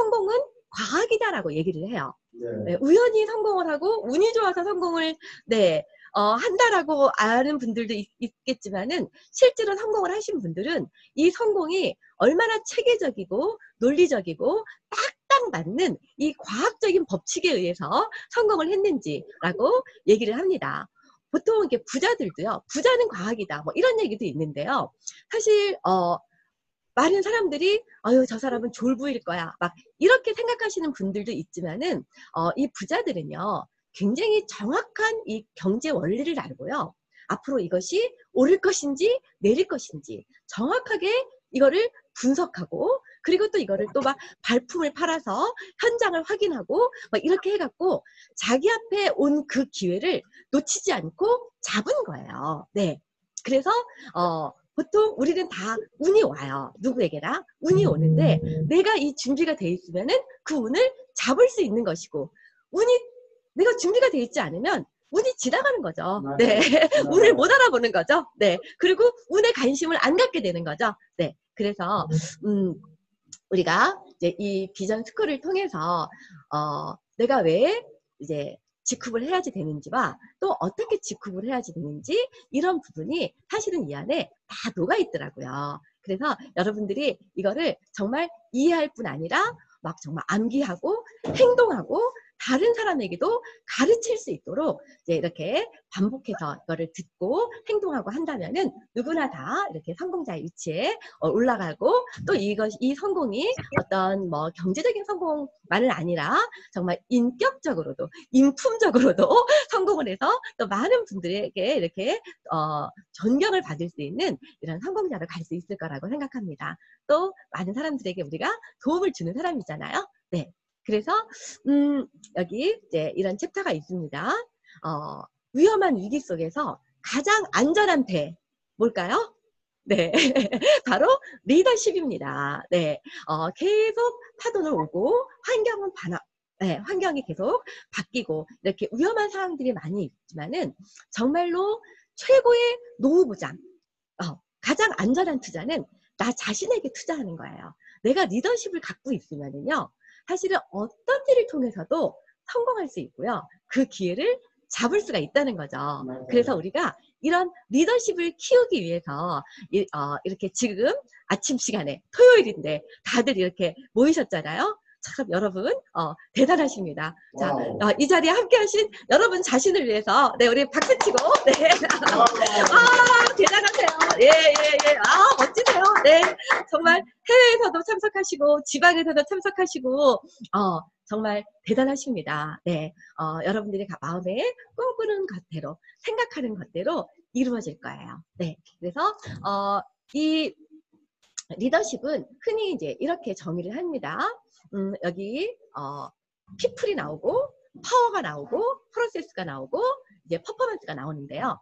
성공은 과학이다라고 얘기를 해요. 네, 우연히 성공을 하고 운이 좋아서 성공을 한다라고 아는 분들도 있겠지만은 실제로 성공을 하신 분들은 이 성공이 얼마나 체계적이고 논리적이고 딱딱 맞는 이 과학적인 법칙에 의해서 성공을 했는지라고 얘기를 합니다. 보통 이렇게 부자들도요, 부자는 과학이다, 뭐 이런 얘기도 있는데요. 사실 많은 사람들이 아유 저 사람은 졸부일 거야 막 이렇게 생각하시는 분들도 있지만은 이 부자들은요 굉장히 정확한 이 경제 원리를 알고요 앞으로 이것이 오를 것인지 내릴 것인지 정확하게 이거를 분석하고 그리고 또 이거를 또 막 발품을 팔아서 현장을 확인하고 막 이렇게 해갖고 자기 앞에 온 그 기회를 놓치지 않고 잡은 거예요. 네. 그래서 보통 우리는 다 운이 와요. 누구에게나 운이 오는데 내가 이 준비가 돼 있으면은 그 운을 잡을 수 있는 것이고 내가 준비가 돼 있지 않으면 운이 지나가는 거죠. 네. 운을 못 알아보는 거죠. 네. 그리고 운에 관심을 안 갖게 되는 거죠. 네. 그래서 우리가 이제 이 비전 스쿨을 통해서 내가 왜 이제 직급을 해야지 되는지와 또 어떻게 직급을 해야지 되는지 이런 부분이 사실은 이 안에 다 녹아 있더라고요. 그래서 여러분들이 이거를 정말 이해할 뿐 아니라 막 정말 암기하고 행동하고 다른 사람에게도 가르칠 수 있도록 이제 이렇게 반복해서 이거를 듣고 행동하고 한다면은 누구나 다 이렇게 성공자의 위치에 올라가고 또 이 성공이 어떤 뭐 경제적인 성공만은 아니라 정말 인격적으로도 인품적으로도 성공을 해서 또 많은 분들에게 이렇게 존경을 받을 수 있는 이런 성공자로 갈 수 있을 거라고 생각합니다. 또 많은 사람들에게 우리가 도움을 주는 사람이잖아요. 네. 그래서 여기 이제 이런 챕터가 있습니다. 위험한 위기 속에서 가장 안전한 배 뭘까요? 네, 바로 리더십입니다. 네, 계속 파도는 오고 환경이 계속 바뀌고 이렇게 위험한 상황들이 많이 있지만은 정말로 최고의 노후보장, 가장 안전한 투자는 나 자신에게 투자하는 거예요. 내가 리더십을 갖고 있으면은요, 사실은 어떤 일을 통해서도 성공할 수 있고요. 그 기회를 잡을 수가 있다는 거죠. 그래서 우리가 이런 리더십을 키우기 위해서 이렇게 지금 아침 시간에 토요일인데 다들 이렇게 모이셨잖아요. 참 여러분 대단하십니다. 자, 이 자리에 함께 하신 여러분 자신을 위해서 네, 우리 박수 치고 네. 대단하세요. 예. 멋지세요. 네. 정말 해외에서도 참석하시고 지방에서도 참석하시고 정말 대단하십니다. 네. 여러분들이 마음에 꿈꾸는 것대로 생각하는 것대로 이루어질 거예요. 네. 그래서 이 리더십은 흔히 이제 이렇게 정의를 합니다. 여기 피플이 나오고 파워가 나오고 프로세스가 나오고 이제 퍼포먼스가 나오는데요.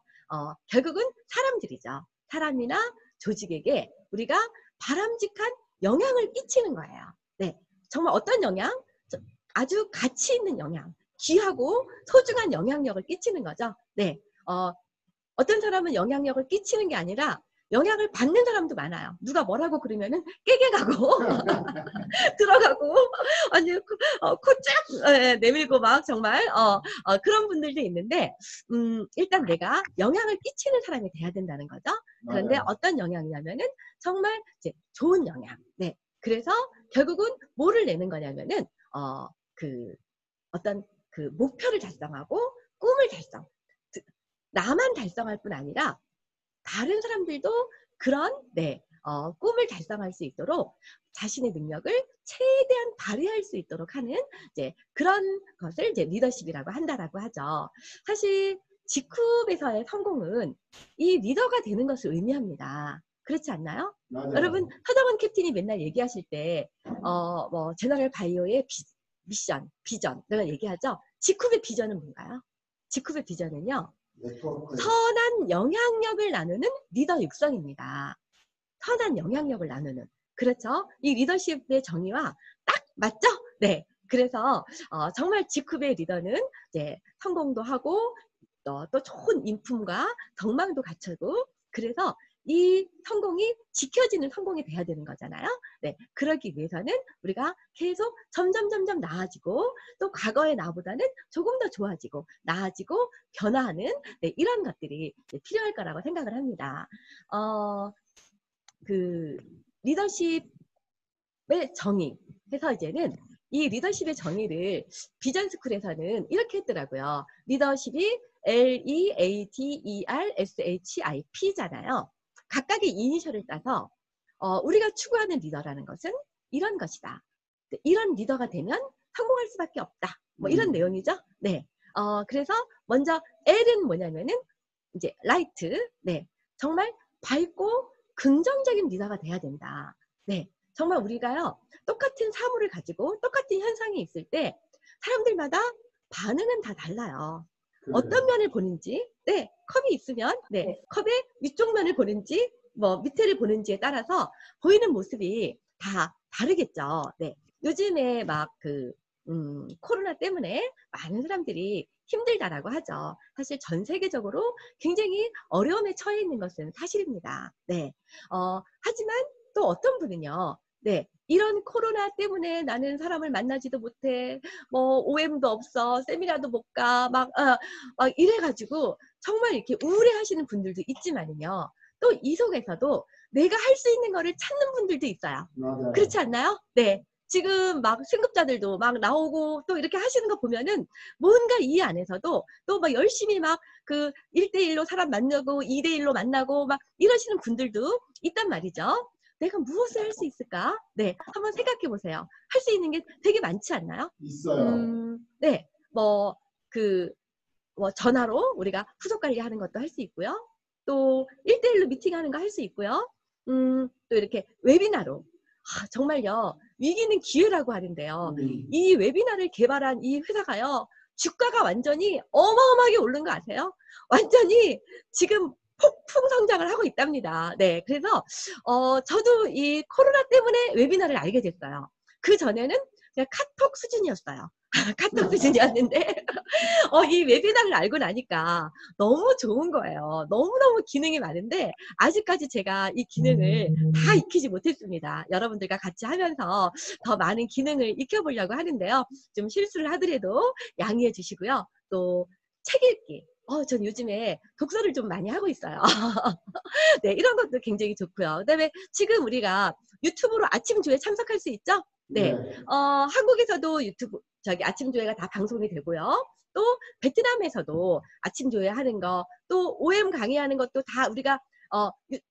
결국은 사람들이죠. 사람이나 조직에게 우리가 바람직한 영향을 끼치는 거예요. 네, 정말 어떤 영향? 아주 가치 있는 영향, 귀하고 소중한 영향력을 끼치는 거죠. 네, 어떤 사람은 영향력을 끼치는 게 아니라 영향을 받는 사람도 많아요. 누가 뭐라고 그러면은 깨갱하고 들어가고 아니 코 쫙 내밀고 막 정말 그런 분들도 있는데 일단 내가 영향을 끼치는 사람이 돼야 된다는 거죠. 그런데 어떤 영향이냐면은 정말 이제 좋은 영향. 네. 그래서 결국은 뭐를 내는 거냐면은 어떤 그 목표를 달성하고 꿈을 나만 달성할 뿐 아니라 다른 사람들도 그런 꿈을 달성할 수 있도록 자신의 능력을 최대한 발휘할 수 있도록 하는 이제 그런 것을 이제 리더십이라고 한다라고 하죠. 사실 직급에서의 성공은 이 리더가 되는 것을 의미합니다. 그렇지 않나요? 맞아요. 여러분 서정원 캡틴이 맨날 얘기하실 때 뭐 제너럴 바이오의 미션, 비전 내가 얘기하죠. 직급의 비전은 뭔가요? 직급의 비전은요. 선한 영향력을 나누는 리더 육성입니다. 선한 영향력을 나누는. 그렇죠? 이 리더십의 정의와 딱 맞죠? 네. 그래서 정말 직급의 리더는 이제 성공도 하고 또 좋은 인품과 덕망도 갖추고 그래서 이 성공이 지켜지는 성공이 돼야 되는 거잖아요. 네, 그러기 위해서는 우리가 계속 점점 나아지고 또 과거의 나보다는 조금 더 좋아지고 나아지고 변화하는 네, 이런 것들이 필요할 거라고 생각을 합니다. 그 리더십의 정의 해서 이제는 이 리더십의 정의를 비전스쿨에서는 이렇게 했더라고요. 리더십이 LEADERSHIP잖아요. 각각의 이니셜을 따서 우리가 추구하는 리더라는 것은 이런 것이다. 이런 리더가 되면 성공할 수밖에 없다. 뭐 이런 내용이죠. 네. 그래서 먼저 L은 뭐냐면은 이제 라이트. 네. 정말 밝고 긍정적인 리더가 돼야 된다. 네. 정말 우리가요. 똑같은 사물을 가지고 똑같은 현상이 있을 때 사람들마다 반응은 다 달라요. 어떤 면을 보는지, 네, 컵이 있으면, 네, 컵의 위쪽 면을 보는지, 뭐 밑에를 보는지에 따라서 보이는 모습이 다 다르겠죠. 네, 요즘에 막 코로나 때문에 많은 사람들이 힘들다라고 하죠. 사실 전 세계적으로 굉장히 어려움에 처해 있는 것은 사실입니다. 네, 하지만 또 어떤 분은요, 네, 이런 코로나 때문에 나는 사람을 만나지도 못해, 뭐 OM도 없어, 세미나도 못 가, 막 이래가지고 정말 이렇게 우울해하시는 분들도 있지만은요. 또 이 속에서도 내가 할 수 있는 거를 찾는 분들도 있어요. 맞아요. 그렇지 않나요? 네. 지금 막 승급자들도 막 나오고 또 이렇게 하시는 거 보면은 뭔가 이 안에서도 또 막 열심히 막 그 1대1로 사람 만나고 2대1로 만나고 막 이러시는 분들도 있단 말이죠. 내가 무엇을 할 수 있을까? 네. 한번 생각해 보세요. 할 수 있는 게 되게 많지 않나요? 있어요. 네. 뭐 전화로 우리가 후속 관리하는 것도 할 수 있고요. 또 1대1로 미팅하는 거 할 수 있고요. 또 이렇게 웨비나로. 정말요. 위기는 기회라고 하는데요. 이 웨비나를 개발한 이 회사가요. 주가가 완전히 어마어마하게 오른 거 아세요? 완전히 지금 폭풍 성장을 하고 있답니다. 네. 그래서 저도 이 코로나 때문에 웨비나를 알게 됐어요. 그 전에는 그냥 카톡 수준이었어요. 카톡 수준이었는데 이 웨비나를 알고 나니까 너무 좋은 거예요. 너무너무 기능이 많은데 아직까지 제가 이 기능을 다 익히지 못했습니다. 여러분들과 같이 하면서 더 많은 기능을 익혀보려고 하는데요. 좀 실수를 하더라도 양해해 주시고요. 또 책 읽기. 전 요즘에 독서를 좀 많이 하고 있어요. 네, 이런 것도 굉장히 좋고요. 그다음에 지금 우리가 유튜브로 아침 조회 참석할 수 있죠? 네. 한국에서도 유튜브 아침 조회가 다 방송이 되고요. 또 베트남에서도 아침 조회 하는 거, 또 OM 강의하는 것도 다 우리가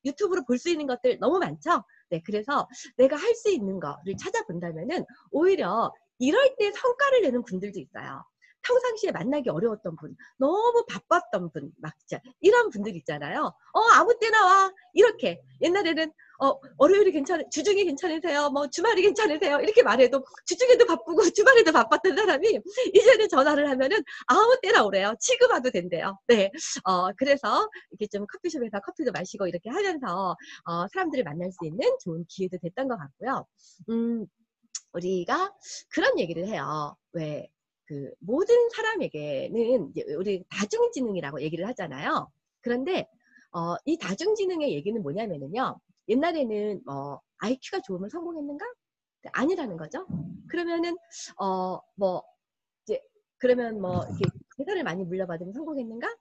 유튜브로 볼 수 있는 것들 너무 많죠? 네, 그래서 내가 할 수 있는 거를 찾아본다면은 오히려 이럴 때 성과를 내는 분들도 있어요. 평상시에 만나기 어려웠던 분, 너무 바빴던 분, 막 진짜 이런 분들 있잖아요. 아무 때나 와. 이렇게. 옛날에는 월요일이 주중이 괜찮으세요? 뭐 주말이 괜찮으세요? 이렇게 말해도 주중에도 바쁘고 주말에도 바빴던 사람이 이제는 전화를 하면은 아무 때나 오래요. 지금 와도 된대요. 네. 그래서 이렇게 좀 커피숍에서 커피도 마시고 이렇게 하면서 사람들을 만날 수 있는 좋은 기회도 됐던 것 같고요. 우리가 그런 얘기를 해요. 왜 모든 사람에게는 이제 우리 다중지능이라고 얘기를 하잖아요. 그런데 이 다중지능의 얘기는 뭐냐면은요. 옛날에는 IQ가 좋으면 성공했는가? 아니라는 거죠. 그러면은 이제 그러면 이렇게 재산을 많이 물려받으면 성공했는가?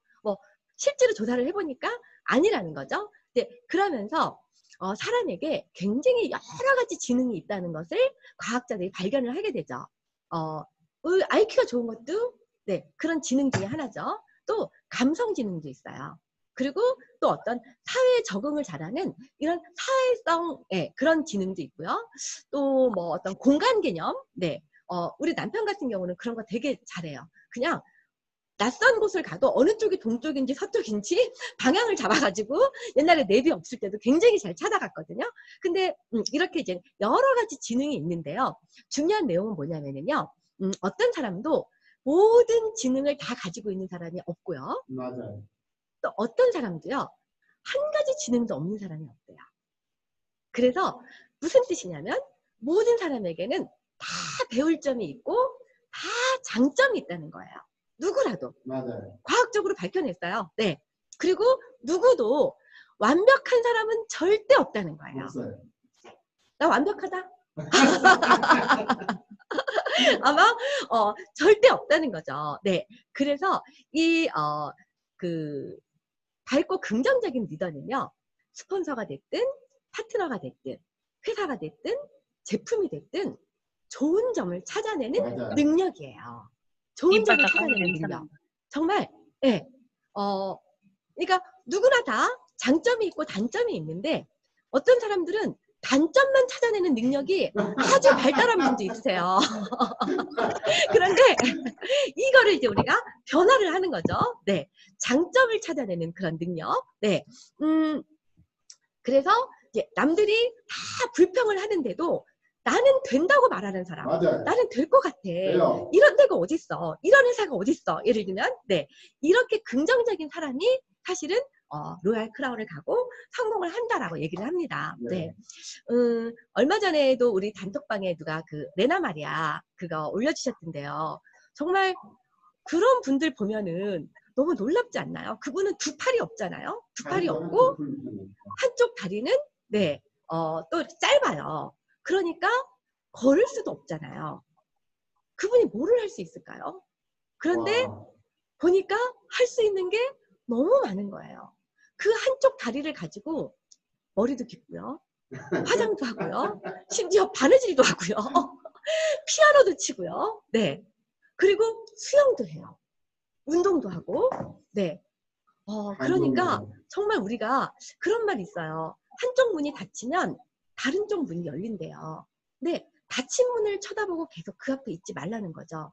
실제로 조사를 해보니까 아니라는 거죠. 그러면서 사람에게 굉장히 여러 가지 지능이 있다는 것을 과학자들이 발견을 하게 되죠. IQ가 좋은 것도 네, 그런 지능 중에 하나죠. 또 감성 지능도 있어요. 그리고 또 어떤 사회에 적응을 잘하는 이런 사회성의 그런 지능도 있고요. 또 어떤 공간 개념, 네, 우리 남편 같은 경우는 그런 거 되게 잘해요. 그냥 낯선 곳을 가도 어느 쪽이 동쪽인지 서쪽인지 방향을 잡아가지고 옛날에 내비 없을 때도 굉장히 잘 찾아갔거든요. 근데 이렇게 이제 여러 가지 지능이 있는데요. 중요한 내용은 뭐냐면요. 어떤 사람도 모든 지능을 다 가지고 있는 사람이 없고요. 맞아요. 또 어떤 사람도요. 한 가지 지능도 없는 사람이 없대요. 그래서 무슨 뜻이냐면 모든 사람에게는 다 배울 점이 있고 다 장점이 있다는 거예요. 누구라도. 맞아요. 과학적으로 밝혀냈어요. 네. 그리고 누구도 완벽한 사람은 절대 없다는 거예요. 없어요. 나 완벽하다? 아마 절대 없다는 거죠. 네, 그래서 그 밝고 긍정적인 리더는요, 스폰서가 됐든 파트너가 됐든 회사가 됐든 제품이 됐든 좋은 점을 찾아내는 맞아요. 능력이에요. 좋은 점을 찾아내는 능력. 정말, 예, 그러니까 누구나 다 장점이 있고 단점이 있는데 어떤 사람들은 단점만 찾아내는 능력이 아주 발달한 분도 있으세요. 그런데 이거를 이제 우리가 변화를 하는 거죠. 네, 장점을 찾아내는 그런 능력. 네, 그래서 이제 남들이 다 불평을 하는데도 나는 된다고 말하는 사람. 맞아요. 나는 될 것 같아. 돼요. 이런 데가 어딨어. 이런 회사가 어딨어. 예를 들면, 네, 이렇게 긍정적인 사람이 사실은 로얄 크라운을 가고 성공을 한다라고 얘기를 합니다. 네. 얼마 전에도 우리 단톡방에 누가 그 레나 마리아 그거 올려주셨던데요. 정말 그런 분들 보면은 너무 놀랍지 않나요? 그분은 두 팔이 없잖아요. 두 팔이 없고 한쪽 다리는 네, 또 짧아요. 그러니까 걸을 수도 없잖아요. 그분이 뭐를 할 수 있을까요? 그런데 와. 보니까 할 수 있는 게 너무 많은 거예요. 그 한쪽 다리를 가지고 머리도 빗고요. 화장도 하고요. 심지어 바느질도 하고요. 피아노도 치고요. 네. 그리고 수영도 해요. 운동도 하고. 네. 그러니까 정말 우리가 그런 말이 있어요. 한쪽 문이 닫히면 다른 쪽 문이 열린대요. 근데 닫힌 문을 쳐다보고 계속 그 앞에 있지 말라는 거죠.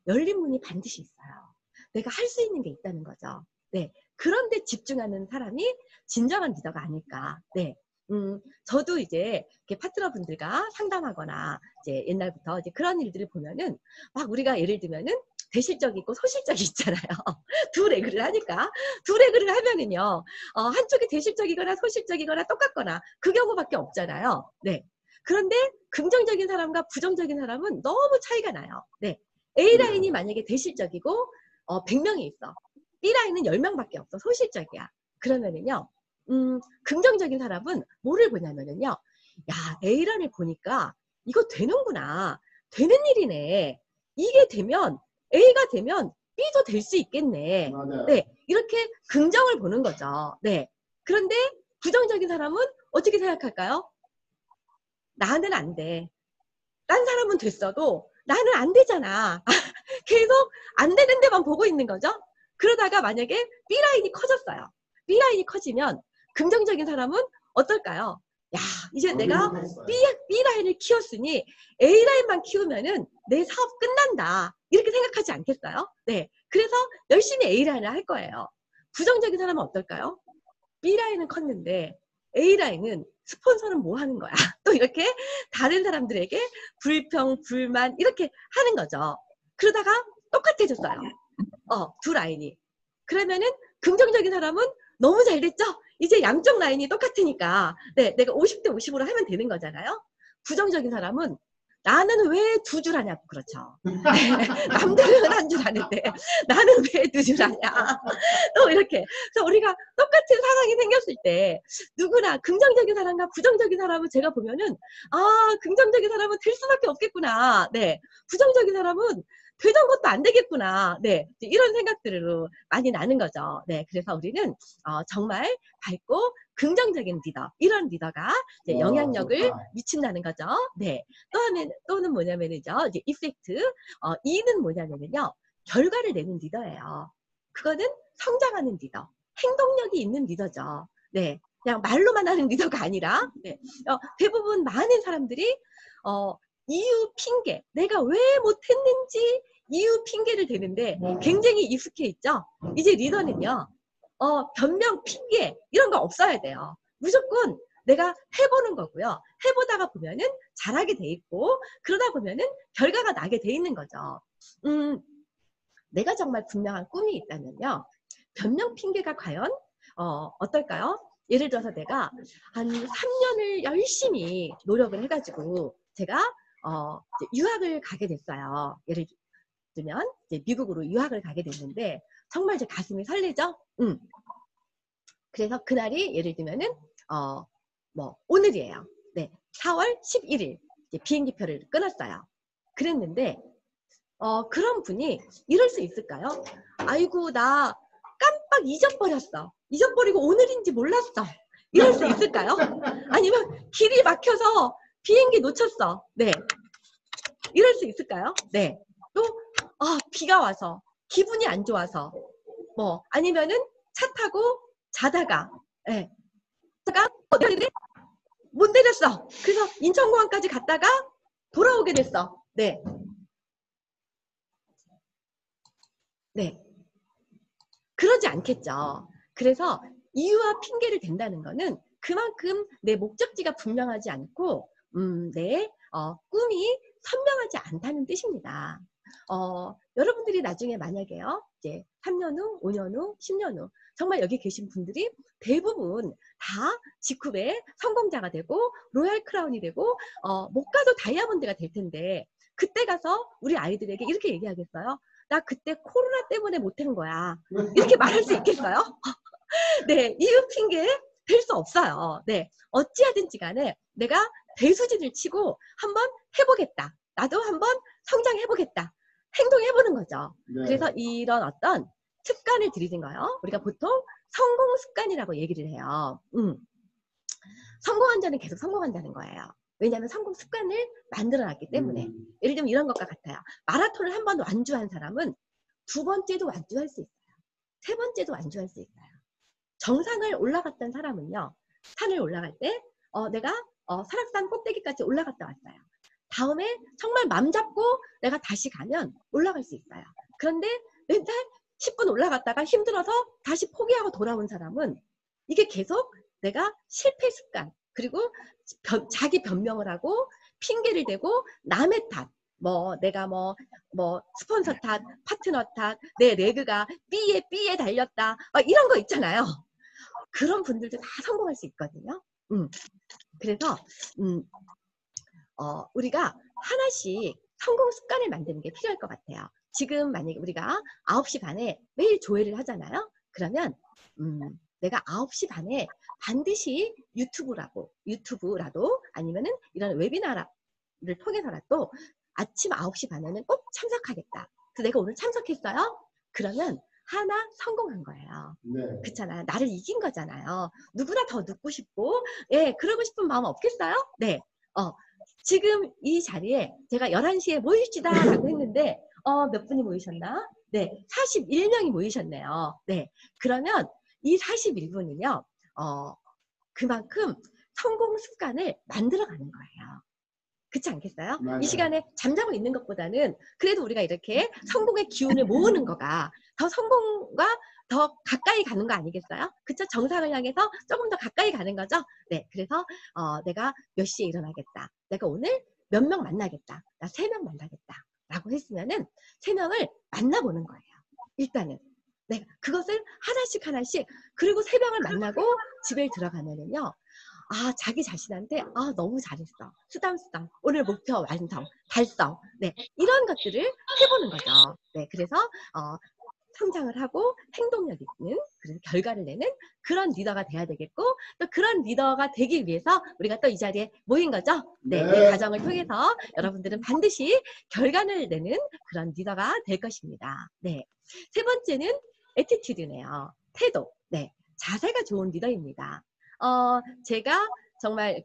열린 문이 반드시 있어요. 내가 할 수 있는 게 있다는 거죠. 네. 그런데 집중하는 사람이 진정한 리더가 아닐까. 네. 저도 이제 이렇게 파트너분들과 상담하거나 이제 옛날부터 이제 그런 일들을 보면은 막 우리가 예를 들면은 대실적이 있고 소실적이 있잖아요. 두 레그를 하니까. 두 레그를 하면은요, 한쪽이 대실적이거나 소실적이거나 똑같거나 그 경우밖에 없잖아요. 네. 그런데 긍정적인 사람과 부정적인 사람은 너무 차이가 나요. 네. A라인이 만약에 대실적이고, 100명이 있어. B라인은 10명밖에 없어. 소실적이야. 그러면은요, 긍정적인 사람은 뭐를 보냐면은요, 야, A라인을 보니까 이거 되는구나. 되는 일이네. 이게 되면, A가 되면 B도 될 수 있겠네. 맞아요. 네. 이렇게 긍정을 보는 거죠. 네. 그런데 부정적인 사람은 어떻게 생각할까요? 나는 안 돼. 딴 사람은 됐어도 나는 안 되잖아. 계속 안 되는 데만 보고 있는 거죠. 그러다가 만약에 B라인이 커졌어요. B라인이 커지면 긍정적인 사람은 어떨까요? 야, 이제 내가 B라인을 키웠으니 A라인만 키우면은 내 사업 끝난다. 이렇게 생각하지 않겠어요? 네. 그래서 열심히 A라인을 할 거예요. 부정적인 사람은 어떨까요? B라인은 컸는데 A라인은 스폰서는 뭐 하는 거야? 또 이렇게 다른 사람들에게 불평, 불만 이렇게 하는 거죠. 그러다가 똑같아졌어요. 두 라인이. 그러면은 긍정적인 사람은 너무 잘 됐죠? 이제 양쪽 라인이 똑같으니까 네, 내가 50대 50으로 하면 되는 거잖아요. 부정적인 사람은 나는 왜 두 줄 하냐고 그렇죠. 남들은 한 줄 하는데 나는 왜 두 줄 하냐. 또 이렇게. 그래서 우리가 똑같은 상황이 생겼을 때 누구나 긍정적인 사람과 부정적인 사람을 제가 보면은 긍정적인 사람은 될 수밖에 없겠구나. 네. 부정적인 사람은 되던 것도 안 되겠구나. 네. 이런 생각들로 많이 나는 거죠. 네. 그래서 우리는 정말 밝고 긍정적인 리더, 이런 리더가 이제 영향력을 미친다는 거죠. 네. 또는 뭐냐면은요, 이제 이펙트, 이는 뭐냐면은요, 결과를 내는 리더예요. 그거는 성장하는 리더, 행동력이 있는 리더죠. 네. 그냥 말로만 하는 리더가 아니라, 네. 대부분 많은 사람들이, 이유 핑계, 내가 왜 못했는지 이유 핑계를 대는데 굉장히 익숙해 있죠? 이제 리더는요, 변명, 핑계, 이런 거 없어야 돼요. 무조건 내가 해보는 거고요. 해보다가 보면은 잘하게 돼 있고, 그러다 보면은 결과가 나게 돼 있는 거죠. 내가 정말 분명한 꿈이 있다면요. 변명 핑계가 과연, 어떨까요? 예를 들어서 내가 한 3년을 열심히 노력을 해가지고, 제가, 이제 유학을 가게 됐어요. 예를 들면, 이제 미국으로 유학을 가게 됐는데, 정말 제 가슴이 설레죠? 그래서 그날이 예를 들면은 뭐 오늘이에요. 네, 4월 11일 이제 비행기표를 끊었어요. 그랬는데 그런 분이 이럴 수 있을까요? 아이고 나 깜빡 잊어버렸어. 잊어버리고 오늘인지 몰랐어. 이럴 수 있을까요? 아니면 길이 막혀서 비행기 놓쳤어. 네, 이럴 수 있을까요? 네, 또 비가 와서 기분이 안 좋아서 뭐 아니면은 차 타고 자다가 네, 못 내렸어. 그래서 인천공항까지 갔다가 돌아오게 됐어. 네. 네. 그러지 않겠죠. 그래서 이유와 핑계를 댄다는 거는 그만큼 내 목적지가 분명하지 않고, 내 꿈이 선명하지 않다는 뜻입니다. 여러분들이 나중에 만약에요, 이제 3년 후, 5년 후, 10년 후, 정말 여기 계신 분들이 대부분 다 직후에 성공자가 되고, 로얄 크라운이 되고, 못 가도 다이아몬드가 될 텐데, 그때 가서 우리 아이들에게 이렇게 얘기하겠어요? 나 그때 코로나 때문에 못한 거야. 이렇게 말할 수 있겠어요? 네, 이유 핑계 될 수 없어요. 네, 어찌하든지 간에 내가 배수진을 치고 한번 해보겠다. 나도 한번 성장해보겠다. 행동해보는 거죠. 네. 그래서 이런 어떤 습관을 들이는 거예요. 우리가 보통 성공 습관이라고 얘기를 해요. 성공한 자는 계속 성공한다는 거예요. 왜냐하면 성공 습관을 만들어놨기 때문에. 예를 들면 이런 것과 같아요. 마라톤을 한 번 완주한 사람은 두 번째도 완주할 수 있어요. 세 번째도 완주할 수 있어요. 정상을 올라갔던 사람은요. 산을 올라갈 때 내가 설악산 꼭대기까지 올라갔다 왔어요. 다음에 정말 맘 잡고 내가 다시 가면 올라갈 수 있어요. 그런데 맨날 10분 올라갔다가 힘들어서 다시 포기하고 돌아온 사람은 이게 계속 내가 실패 습관, 그리고 자기 변명을 하고 핑계를 대고 남의 탓, 내가 스폰서 탓, 파트너 탓, 내 레그가 B에 달렸다, 이런 거 있잖아요. 그런 분들도 다 성공할 수 있거든요. 그래서 우리가 하나씩 성공 습관을 만드는 게 필요할 것 같아요. 지금 만약에 우리가 9시 반에 매일 조회를 하잖아요. 그러면 내가 9시 반에 반드시 유튜브라도 아니면은 이런 웨비나를 통해서라도 아침 9시 반에는 꼭 참석하겠다. 그래서 내가 오늘 참석했어요. 그러면 하나 성공한 거예요. 네. 그렇잖아요. 나를 이긴 거잖아요. 누구나 더 눕고 싶고, 예, 그러고 싶은 마음 없겠어요? 네. 지금 이 자리에 제가 11시에 모입시다 라고 했는데, 몇 분이 모이셨나? 네, 41명이 모이셨네요. 네. 그러면 이 41분은요, 그만큼 성공 습관을 만들어가는 거예요. 그렇지 않겠어요? 맞아요. 이 시간에 잠자고 있는 것보다는 그래도 우리가 이렇게 성공의 기운을 모으는 거가 더 성공과 더 가까이 가는 거 아니겠어요? 그쵸? 정상을 향해서 조금 더 가까이 가는 거죠? 네, 그래서 내가 몇 시에 일어나겠다. 내가 오늘 몇 명 만나겠다. 나 3명 만나겠다. 라고 했으면은 3명을 만나보는 거예요. 일단은. 네, 그것을 하나씩 그리고 3명을 만나고 집에 들어가면은요. 자기 자신한테 너무 잘했어. 수담 오늘 목표 완성, 달성. 네, 이런 것들을 해보는 거죠. 네, 그래서 성장을 하고 행동력 있는, 그래서 결과를 내는 그런 리더가 돼야 되겠고, 또 그런 리더가 되기 위해서 우리가 또 이 자리에 모인 거죠. 네, 이 과정을 통해서 여러분들은 반드시 결과를 내는 그런 리더가 될 것입니다. 네, 세 번째는 애티튜드네요. 태도. 네, 자세가 좋은 리더입니다. 제가 정말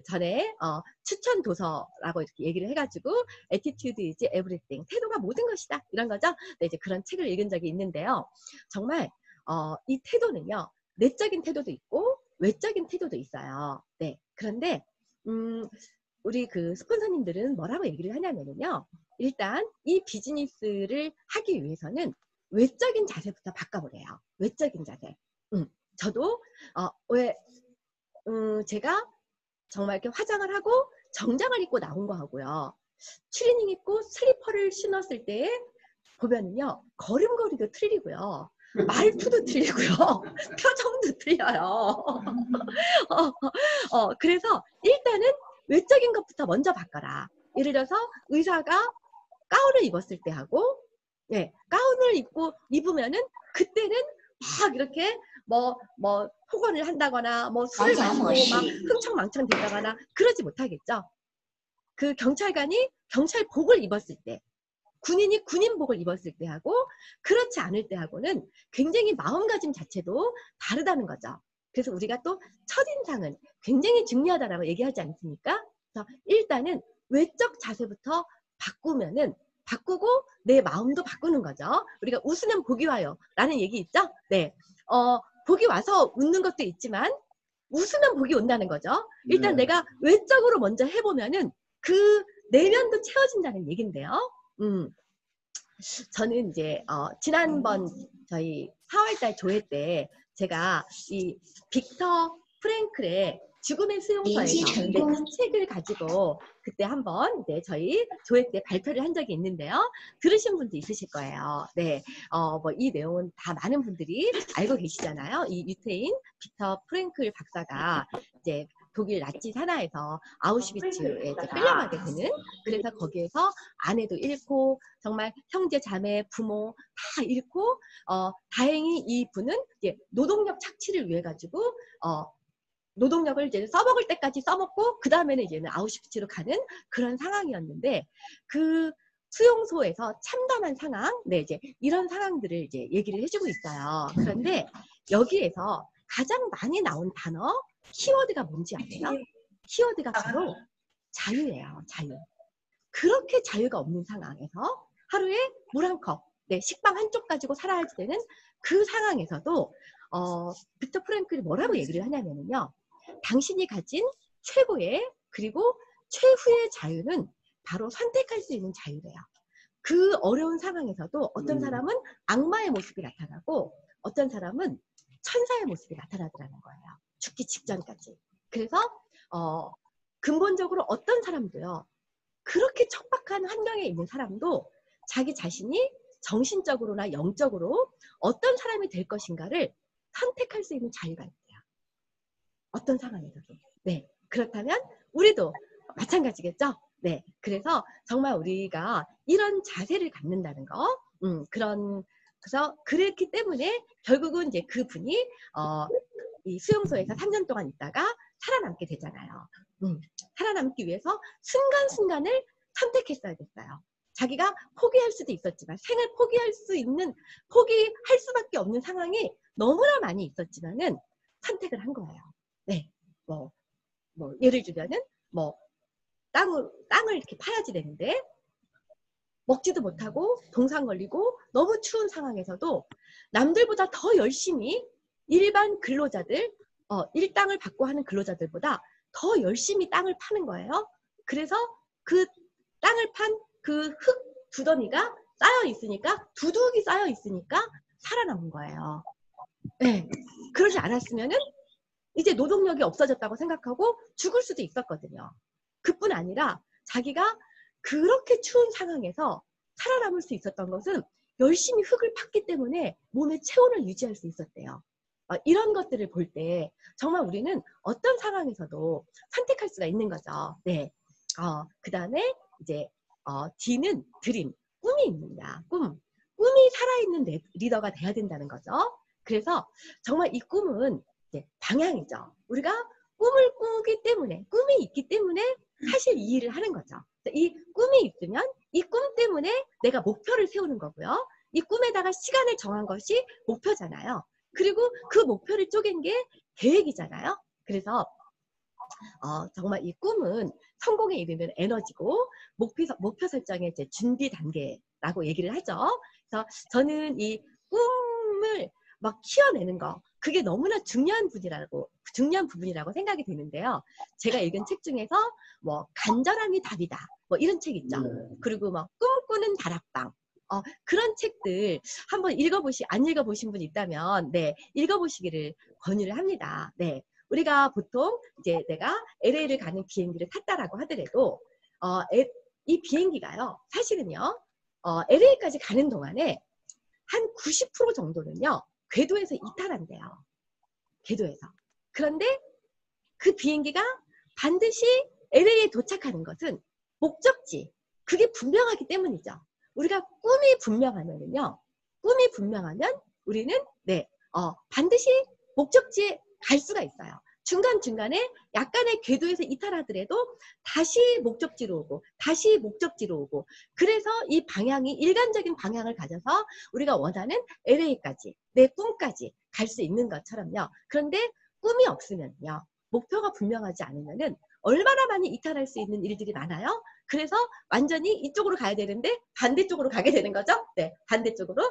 전에 추천 도서라고 이렇게 얘기를 해가지고 Attitude is everything, 태도가 모든 것이다, 이런 거죠. 네, 이제 그런 책을 읽은 적이 있는데요. 정말 이 태도는요, 내적인 태도도 있고 외적인 태도도 있어요. 네, 그런데 우리 스폰서님들은 뭐라고 얘기를 하냐면요, 일단 이 비즈니스를 하기 위해서는 외적인 자세부터 바꿔보래요. 외적인 자세. 저도 왜 제가 정말 이렇게 화장을 하고 정장을 입고 나온 거 하고요, 추리닝 입고 슬리퍼를 신었을 때 보면은요, 걸음걸이도 틀리고요, 말투도 틀리고요, 표정도 틀려요. 그래서 일단은 외적인 것부터 먼저 바꿔라. 예를 들어서 의사가 가운을 입었을 때 하고, 네, 가운을 입으면은 그때는 막 이렇게 폭언을 한다거나 뭐 술을 마시고 막 흥청망청 대다거나 그러지 못하겠죠. 그 경찰관이 경찰복을 입었을 때, 군인이 군인복을 입었을 때 하고 그렇지 않을 때 하고는 굉장히 마음가짐 자체도 다르다는 거죠. 그래서 우리가 또 첫인상은 굉장히 중요하다라고 얘기하지 않습니까? 그래서 일단은 외적 자세부터 바꾸고 내 마음도 바꾸는 거죠. 우리가 웃으면 복이 와요 라는 얘기 있죠? 네. 복이 와서 웃는 것도 있지만 웃으면 복이 온다는 거죠. 일단 내가 외적으로 먼저 해보면은 그 내면도 채워진다는 얘긴데요. 저는 이제 지난번 저희 4월달 조회 때 제가 이 빅터 프랭클의 죽음의 수용소에서 그 책을 가지고 그때 한번 이제 저희 조회 때 발표를 한 적이 있는데요. 들으신 분도 있으실 거예요. 네, 뭐 이 내용은 다 많은 분들이 알고 계시잖아요. 이 유태인 빅터 프랭클 박사가 이제 독일 나치 산하에서 아우슈비츠에 이제 끌려가게 되는, 그래서 거기에서 아내도 잃고 정말 형제 자매 부모 다 잃고 다행히 이 분은 이제 노동력 착취를 위해 가지고 노동력을 이제 써먹을 때까지 써먹고 그 다음에는 이제는 아우슈비츠로 가는 그런 상황이었는데, 그 수용소에서 참담한 상황, 네, 이제 이런 상황들을 이제 얘기를 해주고 있어요. 그런데 여기에서 가장 많이 나온 단어, 키워드가 뭔지 아세요? 키워드가 바로 자유예요. 자유. 그렇게 자유가 없는 상황에서 하루에 물 한 컵, 네, 식빵 한쪽 가지고 살아야 되는 그 상황에서도 빅터 프랭클이 뭐라고 얘기를 하냐면요. 당신이 가진 최고의 그리고 최후의 자유는 바로 선택할 수 있는 자유래요. 그 어려운 상황에서도 어떤 사람은 악마의 모습이 나타나고 어떤 사람은 천사의 모습이 나타나더라는 거예요. 죽기 직전까지. 그래서 근본적으로 어떤 사람도요. 그렇게 척박한 환경에 있는 사람도 자기 자신이 정신적으로나 영적으로 어떤 사람이 될 것인가를 선택할 수 있는 자유가 있대요. 어떤 상황에서도. 네. 그렇다면 우리도 마찬가지겠죠? 네. 그래서 정말 우리가 이런 자세를 갖는다는 거, 그래서 그랬기 때문에 결국은 이제 그분이 이 수용소에서 3년 동안 있다가 살아남게 되잖아요. 살아남기 위해서 순간순간을 선택했어야 됐어요. 자기가 포기할 수도 있었지만, 생을 포기할 수밖에 없는 상황이 너무나 많이 있었지만은 선택을 한 거예요. 네. 뭐 예를 들면은 땅을 이렇게 파야지 되는데 먹지도 못하고 동상 걸리고 너무 추운 상황에서도 남들보다 더 열심히 일반 근로자들, 일당을 받고 하는 근로자들보다 더 열심히 땅을 파는 거예요. 그래서 그 땅을 판 그 흙 두더미가 쌓여 있으니까, 두둑이 쌓여 있으니까 살아남은 거예요. 네. 그러지 않았으면은 이제 노동력이 없어졌다고 생각하고 죽을 수도 있었거든요. 그뿐 아니라 자기가 그렇게 추운 상황에서 살아남을 수 있었던 것은 열심히 흙을 팠기 때문에 몸의 체온을 유지할 수 있었대요. 이런 것들을 볼 때 정말 우리는 어떤 상황에서도 선택할 수가 있는 거죠. 네. 그 다음에 이제 D는 드림, 꿈이 있느냐, 꿈이 살아있는 리더가 돼야 된다는 거죠. 그래서 정말 이 꿈은 이제 방향이죠. 우리가 꿈을 꾸기 때문에, 꿈이 있기 때문에 사실 이 일을 하는 거죠. 이 꿈이 있으면 이 꿈 때문에 내가 목표를 세우는 거고요. 이 꿈에다가 시간을 정한 것이 목표잖아요. 그리고 그 목표를 쪼갠 게 계획이잖아요. 그래서 정말 이 꿈은 성공에 이르는 에너지고 목표 설정의 이제 준비 단계라고 얘기를 하죠. 그래서 저는 이 꿈을 막 키워내는 거, 그게 너무나 중요한 부분이라고 생각이 되는데요. 제가 읽은 책 중에서 간절함이 답이다, 이런 책 있죠. 그리고 꿈꾸는 다락방, 그런 책들 한번 안 읽어보신 분 있다면, 네, 읽어보시기를 권유를 합니다. 네. 우리가 보통 이제 내가 LA를 가는 비행기를 탔다라고 하더라도 이 비행기가요, 사실은요, LA까지 가는 동안에 한 90% 정도는요, 궤도에서 이탈한대요. 궤도에서. 그런데 그 비행기가 반드시 LA에 도착하는 것은 목적지, 그게 분명하기 때문이죠. 우리가 꿈이 분명하면 우리는 반드시 목적지에 갈 수가 있어요. 중간중간에 약간의 궤도에서 이탈하더라도 다시 목적지로 오고 다시 목적지로 오고, 그래서 이 방향이 일관적인 방향을 가져서 우리가 원하는 LA까지, 내 꿈까지 갈 수 있는 것처럼요. 그런데 꿈이 없으면요, 목표가 분명하지 않으면은 얼마나 많이 이탈할 수 있는 일들이 많아요. 그래서 완전히 이쪽으로 가야 되는데 반대쪽으로 가게 되는 거죠. 네, 반대쪽으로.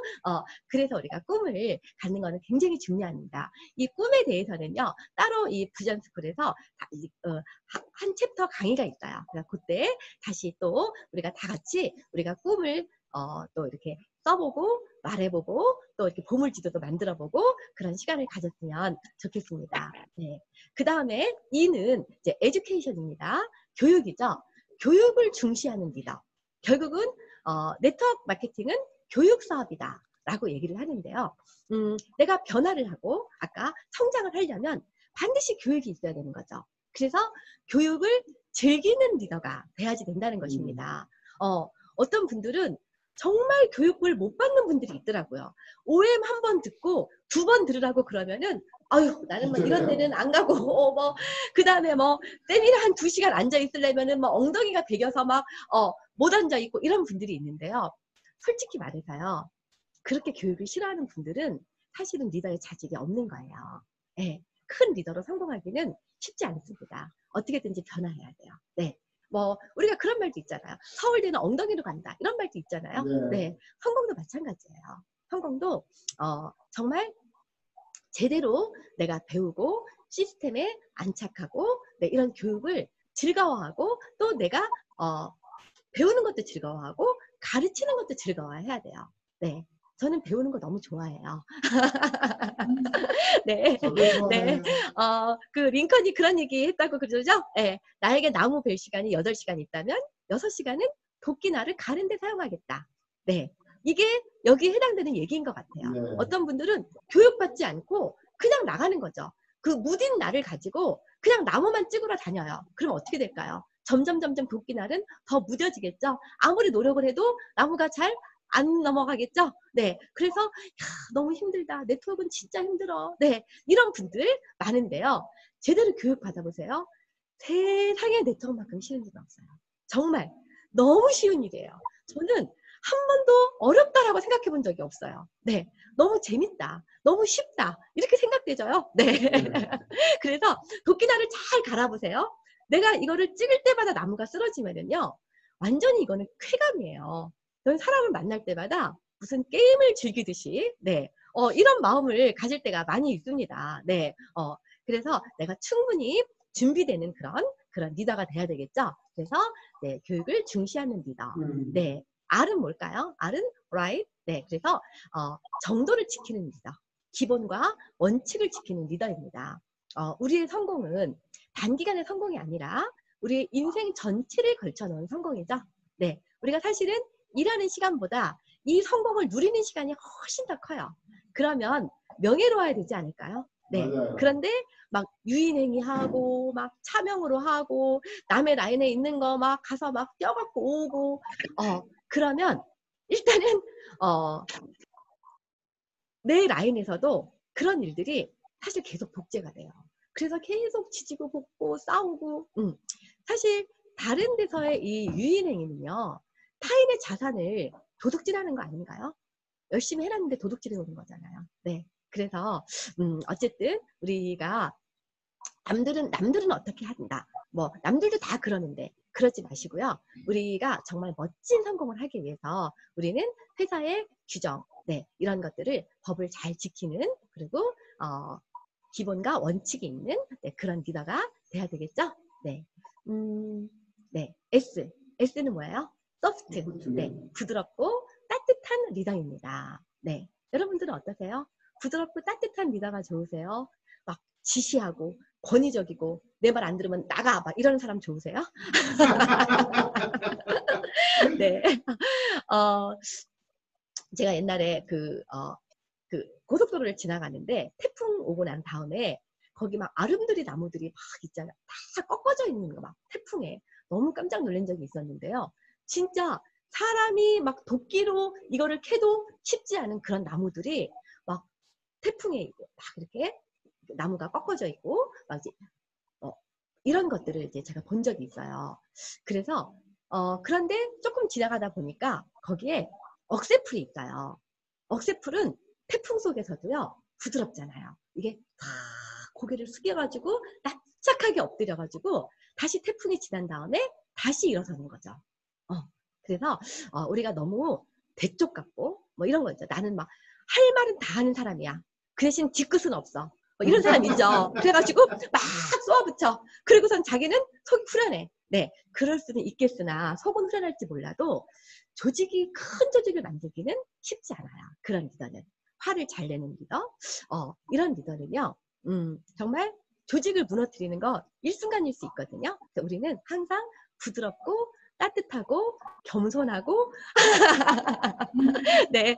그래서 우리가 꿈을 갖는 거는 굉장히 중요합니다. 이 꿈에 대해서는요, 따로 이 비전스쿨에서 한 챕터 강의가 있어요. 그래서 그때 다시 또 우리가 다 같이 우리가 꿈을 또 이렇게 써보고 말해보고 또 이렇게 보물지도도 만들어보고 그런 시간을 가졌으면 좋겠습니다. 네. 그 다음에 E는 이제 에듀케이션입니다. 교육이죠. 교육을 중시하는 리더. 결국은 네트워크 마케팅은 교육 사업이다 라고 얘기를 하는데요. 내가 변화를 하고 아까 성장을 하려면 반드시 교육이 있어야 되는 거죠. 그래서 교육을 즐기는 리더가 돼야지 된다는 것입니다. 어떤 분들은 정말 교육을 못 받는 분들이 있더라고요. OM 한 번 듣고 2번 들으라고 그러면은 아유, 나는 뭐 이런 데는 안 가고, 그 다음에 세미나 한 2시간 앉아 있으려면은 엉덩이가 베겨서 못 앉아 있고 이런 분들이 있는데요. 솔직히 말해서요, 그렇게 교육을 싫어하는 분들은 사실은 리더의 자질이 없는 거예요. 네, 큰 리더로 성공하기는 쉽지 않습니다. 어떻게든지 변화해야 돼요. 네. 우리가 그런 말도 있잖아요. 서울대는 엉덩이로 간다. 이런 말도 있잖아요. 네. 성공도 마찬가지예요. 성공도, 정말 제대로 내가 배우고 시스템에 안착하고 네, 이런 교육을 즐거워하고 또 내가 배우는 것도 즐거워하고 가르치는 것도 즐거워해야 돼요. 네. 저는 배우는 거 너무 좋아해요. 네. 네. 그 링컨이 그런 얘기 했다고 그러죠? 네. 나에게 나무 벨 시간이 8시간 있다면 6시간은 도끼날을 가는 데 사용하겠다. 네. 이게 여기에 해당되는 얘기인 것 같아요. 네. 어떤 분들은 교육받지 않고 그냥 나가는 거죠. 그 무딘 날을 가지고 그냥 나무만 찍으러 다녀요. 그럼 어떻게 될까요? 점점 도끼날은 더 무뎌지겠죠? 아무리 노력을 해도 나무가 잘 안 넘어가겠죠? 네. 그래서, 야, 너무 힘들다. 네트워크는 진짜 힘들어. 네. 이런 분들 많은데요. 제대로 교육 받아보세요. 세상에 네트워크만큼 쉬운 일은 없어요. 정말 너무 쉬운 일이에요. 저는 한 번도 어렵다라고 생각해 본 적이 없어요. 네. 너무 재밌다. 너무 쉽다. 이렇게 생각되죠요. 네. 그래서 도끼날을 잘 갈아보세요. 내가 이거를 찍을 때마다 나무가 쓰러지면은요, 완전히 이거는 쾌감이에요. 저는 사람을 만날 때마다 무슨 게임을 즐기듯이, 네. 이런 마음을 가질 때가 많이 있습니다. 네. 그래서 내가 충분히 준비되는 그런 리더가 돼야 되겠죠. 그래서, 네. 교육을 중시하는 리더. 네. R은 뭘까요? R은 right. 네. 그래서, 정도를 지키는 리더. 기본과 원칙을 지키는 리더입니다. 우리의 성공은 단기간의 성공이 아니라 우리의 인생 전체를 걸쳐놓은 성공이죠. 네. 우리가 사실은 일하는 시간보다 이 성공을 누리는 시간이 훨씬 더 커요. 그러면 명예로워야 되지 않을까요? 네. 맞아요. 그런데 막 유인행위하고 막 차명으로 하고 남의 라인에 있는 거 막 가서 막 뛰어갖고 오고 그러면 일단은 내 라인에서도 그런 일들이 사실 계속 복제가 돼요. 그래서 계속 지지고 볶고 싸우고 사실 다른 데서의 이 유인행위는요. 타인의 자산을 도둑질하는 거 아닌가요? 열심히 해놨는데 도둑질해 오는 거잖아요. 네. 그래서 어쨌든 우리가 남들은 어떻게 한다. 남들도 다 그러는데 그러지 마시고요. 우리가 정말 멋진 성공을 하기 위해서 우리는 회사의 규정, 네, 이런 것들을 법을 잘 지키는 그리고 기본과 원칙이 있는 네, 그런 리더가 돼야 되겠죠. 네, 네, S는 뭐예요? 소프트, 네, 부드럽고 따뜻한 리더입니다. 네, 여러분들은 어떠세요? 부드럽고 따뜻한 리더가 좋으세요? 막 지시하고 권위적이고 내 말 안 들으면 나가 막 이런 사람 좋으세요? 네. 제가 옛날에 그 고속도로를 지나가는데 태풍 오고 난 다음에 거기 막 아름드리 나무들이 막 있잖아요. 다 꺾어져 있는 거 막 태풍에 너무 깜짝 놀란 적이 있었는데요. 진짜 사람이 막 도끼로 이거를 캐도 쉽지 않은 그런 나무들이 막 태풍에 막 이렇게 나무가 꺾어져 있고 막 이제 이런 것들을 이제 제가 본 적이 있어요. 그래서 그런데 조금 지나가다 보니까 거기에 억새풀이 있어요. 억새풀은 태풍 속에서도요 부드럽잖아요. 이게 탁 고개를 숙여가지고 납작하게 엎드려가지고 다시 태풍이 지난 다음에 다시 일어서는 거죠. 그래서 우리가 너무 대쪽 같고 뭐 이런 거 있죠. 나는 막 할 말은 다 하는 사람이야. 그 대신 뒤끝은 없어. 이런 사람 있죠. 그래가지고 막 쏘아붙여. 그리고선 자기는 속이 후련해. 네, 그럴 수는 있겠으나 속은 후련할지 몰라도 큰 조직을 만들기는 쉽지 않아요. 그런 리더는. 화를 잘 내는 리더. 이런 리더는요. 정말 조직을 무너뜨리는 거 일순간일 수 있거든요. 그래서 우리는 항상 부드럽고 따뜻하고 겸손하고 네,